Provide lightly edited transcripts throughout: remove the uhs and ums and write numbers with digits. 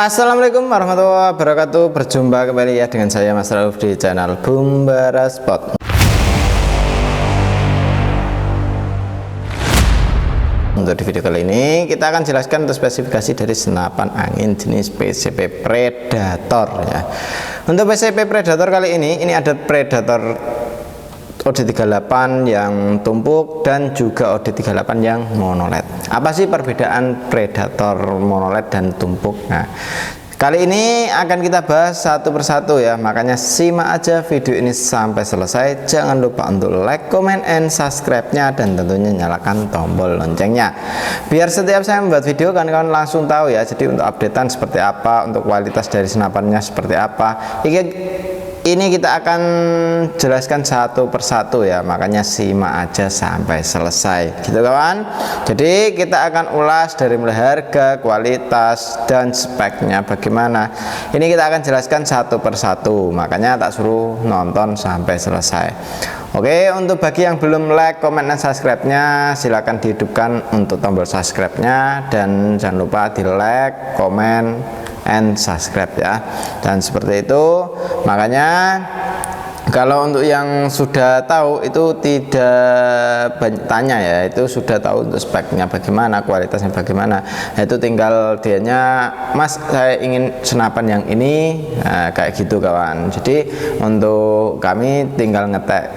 Assalamualaikum warahmatullahi wabarakatuh. Berjumpa kembali ya dengan saya Mas Rauf di channel Bumbara Spot. Untuk di video kali ini kita akan jelaskan untuk spesifikasi dari senapan angin jenis PCP Predator ya. Untuk PCP Predator kali ini ada Predator OD38 yang tumpuk dan juga OD38 yang monoled. Apa sih perbedaan Predator monoled dan tumpuk? Nah, kali ini akan kita bahas satu persatu ya, makanya simak aja video ini sampai selesai. Jangan lupa untuk like, comment, and subscribe-nya, dan tentunya nyalakan tombol loncengnya biar setiap saya membuat video kawan-kawan langsung tahu ya. Jadi untuk updatean seperti apa, untuk kualitas dari senapannya seperti apa, ini kita akan jelaskan satu persatu ya, makanya simak aja sampai selesai gitu kawan. Jadi kita akan ulas dari mulai harga, kualitas, dan speknya bagaimana. Ini kita akan jelaskan satu persatu, makanya tak suruh nonton sampai selesai. Oke, untuk bagi yang belum like, comment, dan subscribe-nya silahkan dihidupkan untuk tombol subscribe-nya, dan jangan lupa di like, comment, and subscribe ya. Dan seperti itu, makanya kalau untuk yang sudah tahu itu tidak banyak tanya ya, itu sudah tahu untuk speknya bagaimana, kualitasnya bagaimana. Nah, itu tinggal dianya, Mas saya ingin senapan yang ini, nah, kayak gitu kawan. Jadi untuk kami tinggal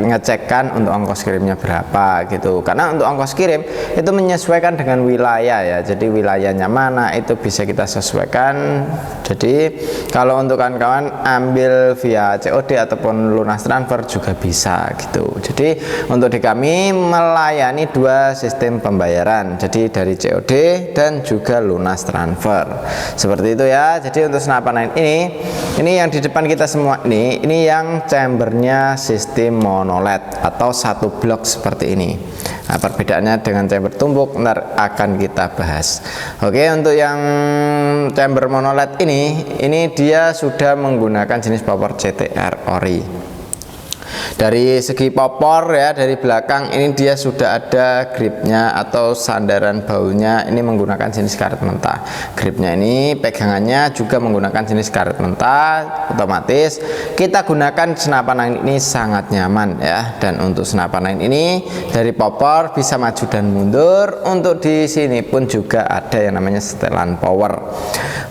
ngecekkan untuk ongkos kirimnya berapa gitu, karena untuk ongkos kirim itu menyesuaikan dengan wilayah ya. Jadi wilayahnya mana itu bisa kita sesuaikan. Jadi kalau untuk kawan-kawan ambil via COD ataupun lunas transfer juga bisa gitu. Jadi untuk di kami melayani dua sistem pembayaran, jadi dari COD dan juga lunas transfer seperti itu ya. Jadi untuk senapan ini yang di depan kita semua ini yang chambernya sistem monoled atau satu blok seperti ini. Nah, perbedaannya dengan chamber tumpuk ntar akan kita bahas. Oke, untuk yang chamber monoled ini dia sudah menggunakan jenis popor CTR ori. Dari segi popor ya, dari belakang ini dia sudah ada gripnya atau sandaran baunya, ini menggunakan jenis karet mentah. Gripnya ini pegangannya juga menggunakan jenis karet mentah, otomatis kita gunakan senapan angin ini sangat nyaman ya. Dan untuk senapan angin ini dari popor bisa maju dan mundur. Untuk di sini pun juga ada yang namanya setelan power.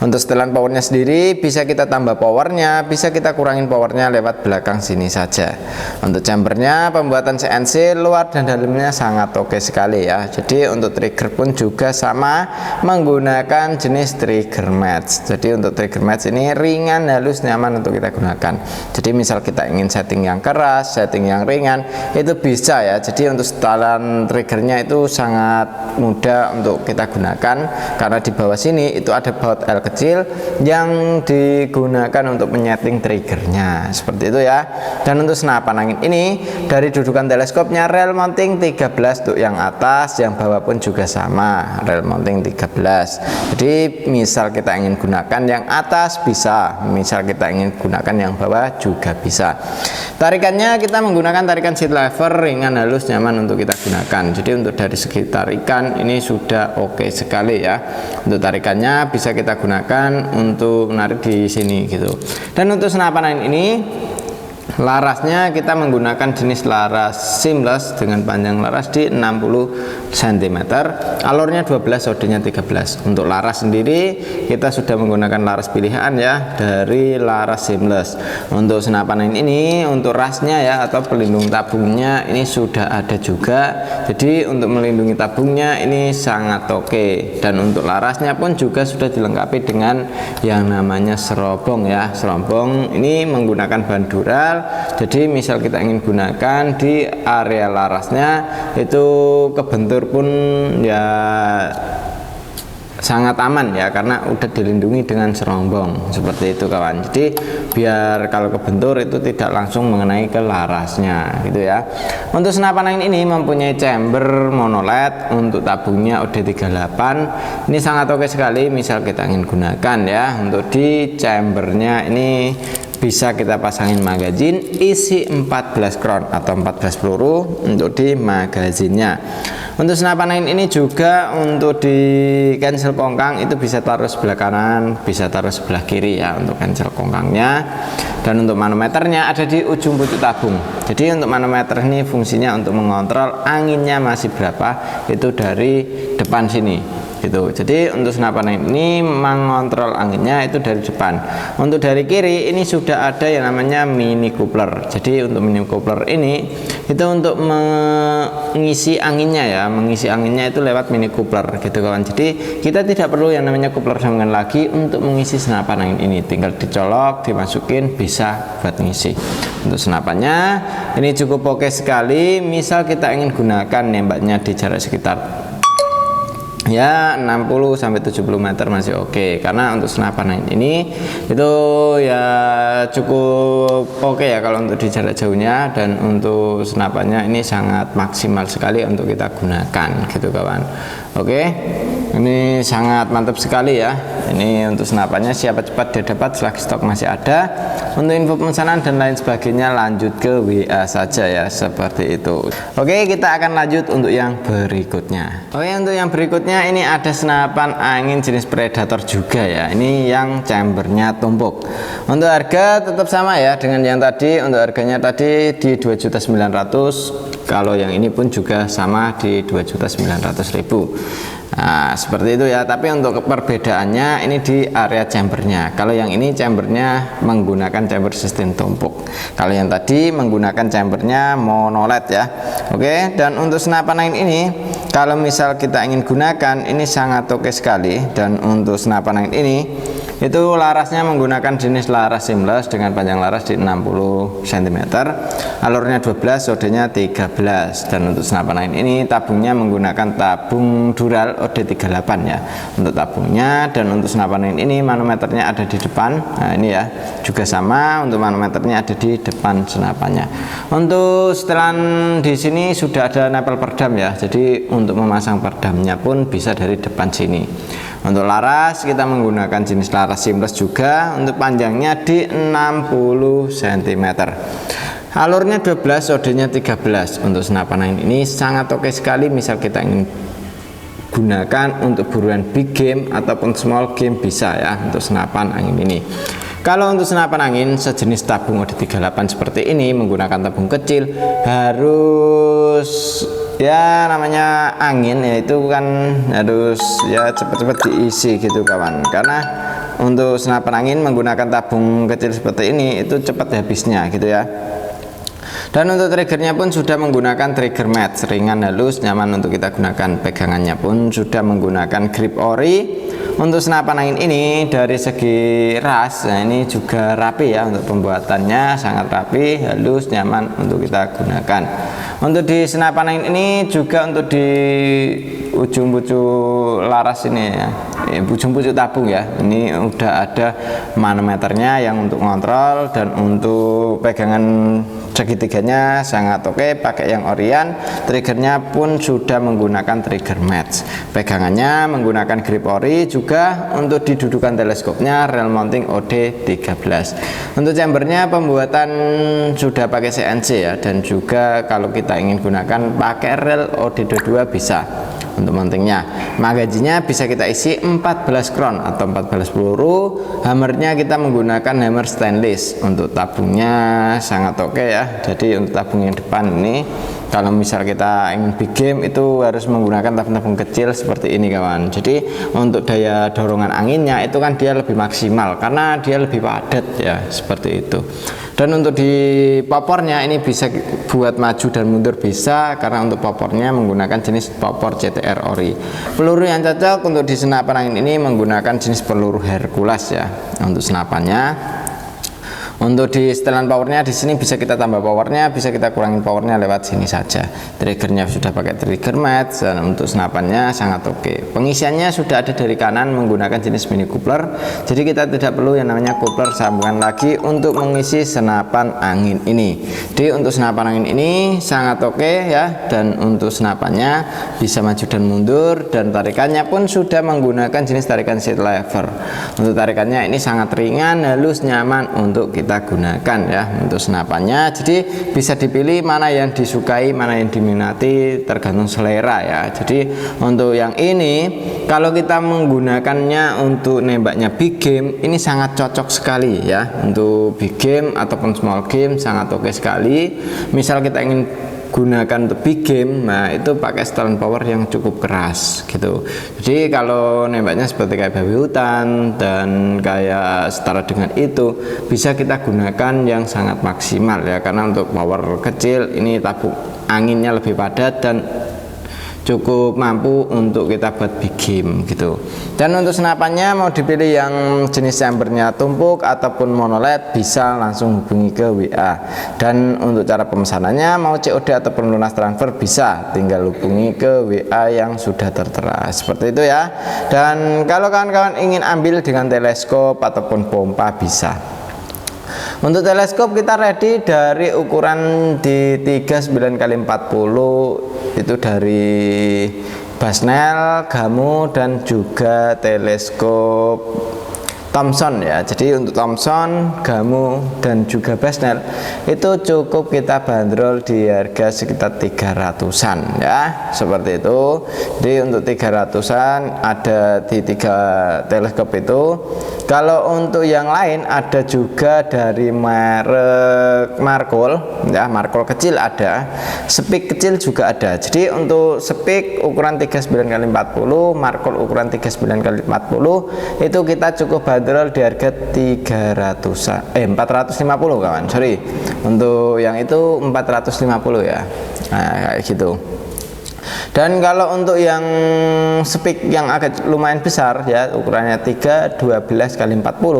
Untuk setelan powernya sendiri bisa kita tambah powernya, bisa kita kurangin powernya lewat belakang sini saja. Untuk chambernya pembuatan CNC luar dan dalamnya sangat oke sekali ya. Jadi untuk trigger pun juga sama, menggunakan jenis trigger match. Jadi untuk trigger match ini ringan, halus, nyaman untuk kita gunakan. Jadi misal kita ingin setting yang keras, setting yang ringan, itu bisa ya. Jadi untuk setelan triggernya itu sangat mudah untuk kita gunakan, karena di bawah sini itu ada baut L kecil yang digunakan untuk menyeting triggernya seperti itu ya. Dan untuk senapan angin ini dari dudukan teleskopnya rel mounting 13 untuk yang atas, yang bawah pun juga sama rel mounting 13. Jadi misal kita ingin gunakan yang atas bisa, misal kita ingin gunakan yang bawah juga bisa. Tarikannya kita menggunakan tarikan seat lever, ringan, halus, nyaman untuk kita gunakan. Jadi untuk dari segi tarikan ini sudah oke sekali ya. Untuk tarikannya bisa kita gunakan untuk menarik di sini gitu. Dan untuk senapan angin ini larasnya kita menggunakan jenis laras seamless dengan panjang laras di 60 cm, alurnya 12, OD-nya 13. Untuk laras sendiri kita sudah menggunakan laras pilihan ya dari laras seamless. Untuk senapan ini untuk rasnya ya atau pelindung tabungnya ini sudah ada juga. Jadi untuk melindungi tabungnya ini sangat oke. Dan untuk larasnya pun juga sudah dilengkapi dengan yang namanya serobong ya. Serobong ini menggunakan bahan dural. Jadi misal kita ingin gunakan di area larasnya itu kebentur pun ya sangat aman ya, karena udah dilindungi dengan serombong seperti itu kawan. Jadi biar kalau kebentur itu tidak langsung mengenai ke larasnya gitu ya. Untuk senapan angin ini mempunyai chamber monoled, untuk tabungnya OD38 ini sangat oke sekali misal kita ingin gunakan ya. Untuk di chambernya ini bisa kita pasangin magazin isi 14 crown atau 14 peluru untuk di magazinnya. Untuk senapan angin ini juga untuk di cancel kongkang itu bisa taruh sebelah kanan, bisa taruh sebelah kiri ya untuk cancel kongkangnya. Dan untuk manometernya ada di ujung pucuk tabung. Jadi untuk manometer ini fungsinya untuk mengontrol anginnya masih berapa itu dari depan sini gitu. Jadi untuk senapan angin ini mengontrol anginnya itu dari depan. Untuk dari kiri ini sudah ada yang namanya mini coupler. Jadi untuk mini coupler ini itu untuk mengisi anginnya ya, mengisi anginnya itu lewat mini coupler gitu kawan. Jadi kita tidak perlu yang namanya coupler sambungan lagi untuk mengisi senapan angin ini, tinggal dicolok, dimasukin, bisa buat ngisi. Untuk senapannya ini cukup oke sekali. Misal kita ingin gunakan nembaknya di jarak sekitar ya 60 sampai 70 meter masih oke, karena untuk senapan angin ini itu ya cukup oke ya kalau untuk di jarak jauhnya, dan untuk senapannya ini sangat maksimal sekali untuk kita gunakan gitu kawan. Oke, ini sangat mantap sekali ya. Ini untuk senapannya, siapa cepat dia dapat, selagi stok masih ada. Untuk info pemesanan dan lain sebagainya lanjut ke WA saja ya, seperti itu. Oke, kita akan lanjut untuk yang berikutnya. Oke, untuk yang berikutnya ini ada senapan angin jenis Predator juga ya. Ini yang chambernya tumpuk. Untuk harga tetap sama ya dengan yang tadi. Untuk harganya tadi di 2.900.000. Kalau yang ini pun juga sama di 2.900.000. Nah, seperti itu ya. Tapi untuk perbedaannya ini di area chambernya. Kalau yang ini chambernya menggunakan chamber sistem tumpuk. Kalau yang tadi menggunakan chambernya monoled ya. Oke, dan untuk senapan angin ini kalau misal kita ingin gunakan ini sangat oke sekali. Dan untuk senapan angin ini itu larasnya menggunakan jenis laras seamless dengan panjang laras di 60 cm, alurnya 12, sodenya 13. Dan untuk senapan angin ini tabungnya menggunakan tabung Dural OD38 ya untuk tabungnya. Dan untuk senapan angin ini manometernya ada di depan. Nah ini ya juga sama, untuk manometernya ada di depan senapannya. Untuk setelan di sini sudah ada nempel perdam ya, jadi untuk memasang perdamnya pun bisa dari depan sini. Untuk laras kita menggunakan jenis laras seamless juga, untuk panjangnya di 60 cm, alurnya 12, sodenya 13. Untuk senapan angin ini sangat oke sekali misal kita ingin gunakan untuk buruan big game ataupun small game bisa ya untuk senapan angin ini. Kalau untuk senapan angin sejenis tabung OD38 seperti ini menggunakan tabung kecil, harus ya namanya angin ya itu kan harus ya cepat-cepat diisi gitu kawan, karena untuk senapan angin menggunakan tabung kecil seperti ini itu cepat habisnya gitu ya. Dan untuk triggernya pun sudah menggunakan trigger mat, ringan, halus, nyaman untuk kita gunakan. Pegangannya pun sudah menggunakan grip ori. Untuk senapan angin ini dari segi ras, nah ini juga rapi ya, untuk pembuatannya sangat rapi, halus, nyaman untuk kita gunakan. Untuk di senapan angin ini juga untuk di ujung pucuk laras ini ya, ujung pucuk tabung ya, ini udah ada manometernya yang untuk ngontrol. Dan untuk pegangan segitiganya sangat oke, pakai yang Orion. Triggernya pun sudah menggunakan trigger match, pegangannya menggunakan grip ori juga. Untuk didudukan teleskopnya rel mounting OD13. Untuk chambernya pembuatan sudah pakai CNC ya, dan juga kalau kita ingin gunakan pakai rel OD22 bisa. Untuk mountingnya, magazinnya bisa kita isi 14 crown atau 14 peluru. Hammernya kita menggunakan hammer stainless. Untuk tabungnya sangat oke ya, jadi untuk tabung yang depan ini kalau misal kita ingin big game itu harus menggunakan tabung-tabung kecil seperti ini kawan. Jadi untuk daya dorongan anginnya itu kan dia lebih maksimal karena dia lebih padat ya, seperti itu. Dan untuk di popornya ini bisa buat maju dan mundur bisa, karena untuk popornya menggunakan jenis popor CTR ori. Peluru yang cocok untuk di senapan angin ini menggunakan jenis peluru Hercules ya untuk senapannya. Untuk di setelan powernya di sini bisa kita tambah powernya, bisa kita kurangin powernya lewat sini saja. Triggernya sudah pakai trigger match, dan untuk senapannya sangat oke. Pengisiannya sudah ada dari kanan menggunakan jenis mini coupler, jadi kita tidak perlu yang namanya coupler sambungan lagi untuk mengisi senapan angin ini. Jadi untuk senapan angin ini sangat oke ya, dan untuk senapannya bisa maju dan mundur, dan tarikannya pun sudah menggunakan jenis tarikan seat lever. Untuk tarikannya ini sangat ringan, halus, nyaman untuk kita kita gunakan ya untuk senapannya. Jadi bisa dipilih mana yang disukai, mana yang diminati, tergantung selera ya. Jadi untuk yang ini kalau kita menggunakannya untuk nembaknya big game, ini sangat cocok sekali ya. Untuk big game ataupun small game sangat oke sekali. Misal kita ingin gunakan untuk big game, nah itu pakai stolen power yang cukup keras gitu. Jadi kalau nembaknya seperti kayak babi hutan dan kayak setara dengan itu, bisa kita gunakan yang sangat maksimal ya, karena untuk power kecil ini tabung anginnya lebih padat dan cukup mampu untuk kita buat big game gitu. Dan untuk senapannya mau dipilih yang jenis chambernya tumpuk ataupun monoled, bisa langsung hubungi ke WA. Dan untuk cara pemesanannya mau COD ataupun lunas transfer, bisa tinggal hubungi ke WA yang sudah tertera seperti itu ya. Dan kalau kawan-kawan ingin ambil dengan teleskop ataupun pompa, bisa. Untuk teleskop kita ready dari ukuran di 39x40, itu dari Basnel, Gamu, dan juga teleskop Thomson ya. Jadi untuk Thomson, Gamu, dan juga Basnel itu cukup kita bandrol di harga sekitar 300-an ya, seperti itu. Jadi untuk 300-an ada di 3 teleskop itu. Kalau untuk yang lain ada juga dari merek Markol ya, Markol kecil ada, Speak kecil juga ada. Jadi untuk Speak ukuran 39x40, Markol ukuran 39x40 itu kita cukup bandrol di harga 450 kawan, sorry, untuk yang itu 450 ya. Nah kayak gitu. Dan kalau untuk yang Speak yang agak lumayan besar ya, ukurannya 12x40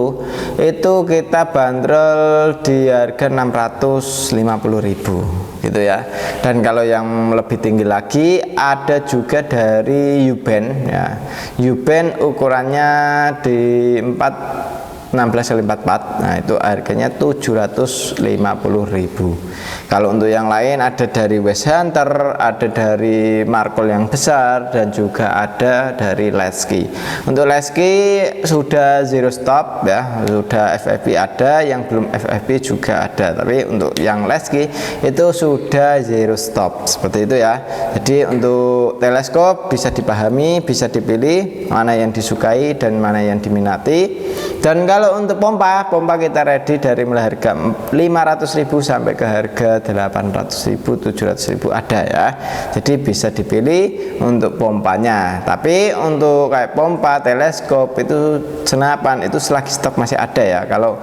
itu kita bandrol di harga 650.000 gitu ya. Dan kalau yang lebih tinggi lagi ada juga dari Uben ya. Uben ukurannya di 16x44, nah itu harganya 750.000. Kalau untuk yang lain ada dari West Hunter, ada dari Markol yang besar, dan juga ada dari Lesky. Untuk Lesky sudah zero stop ya, sudah FFP ada, yang belum FFP juga ada. Tapi untuk yang Lesky itu sudah zero stop seperti itu ya. Jadi untuk teleskop bisa dipahami, bisa dipilih mana yang disukai dan mana yang diminati. Dan kalau untuk pompa kita ready dari mulai harga 500.000 sampai ke harga 800.000, 700.000 ada ya. Jadi bisa dipilih untuk pompanya. Tapi untuk kayak pompa, teleskop, itu senapan itu selagi stok masih ada ya. Kalau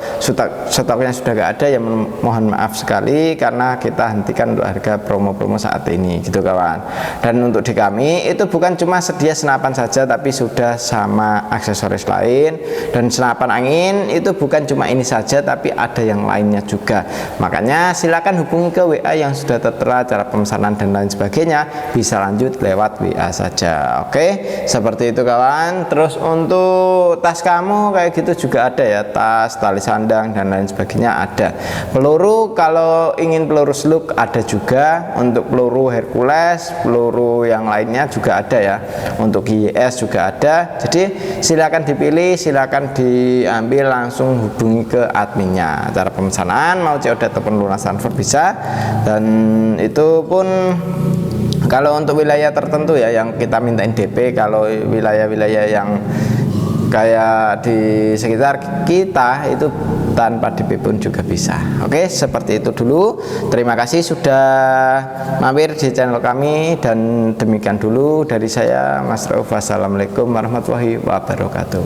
stoknya sudah gak ada ya mohon maaf sekali, karena kita hentikan untuk harga promo-promo saat ini gitu kawan. Dan untuk di kami itu bukan cuma sedia senapan saja, tapi sudah sama aksesoris lain. Dan senapan angin itu bukan cuma ini saja, tapi ada yang lainnya juga. Makanya silakan hubungi ke WA yang sudah tertera, cara pemesanan dan lain sebagainya bisa lanjut lewat WA saja. Oke, seperti itu kawan. Terus untuk tas kamu kayak gitu juga ada ya, tas, tali sandang dan lain sebagainya ada. Peluru kalau ingin peluru slug ada juga. Untuk peluru Hercules, peluru yang lainnya juga ada ya. Untuk GS juga ada. Jadi silakan dipilih, silakan diambil, langsung hubungi ke adminnya. Cara pemesanan mau COD ataupun lunas transfer bisa. Dan itu pun kalau untuk wilayah tertentu ya yang kita mintain DP. Kalau wilayah-wilayah yang kayak di sekitar kita itu tanpa DP pun juga bisa. Oke, seperti itu dulu. Terima kasih sudah mampir di channel kami, dan demikian dulu dari saya Mas Rauf. Wassalamualaikum warahmatullahi wabarakatuh.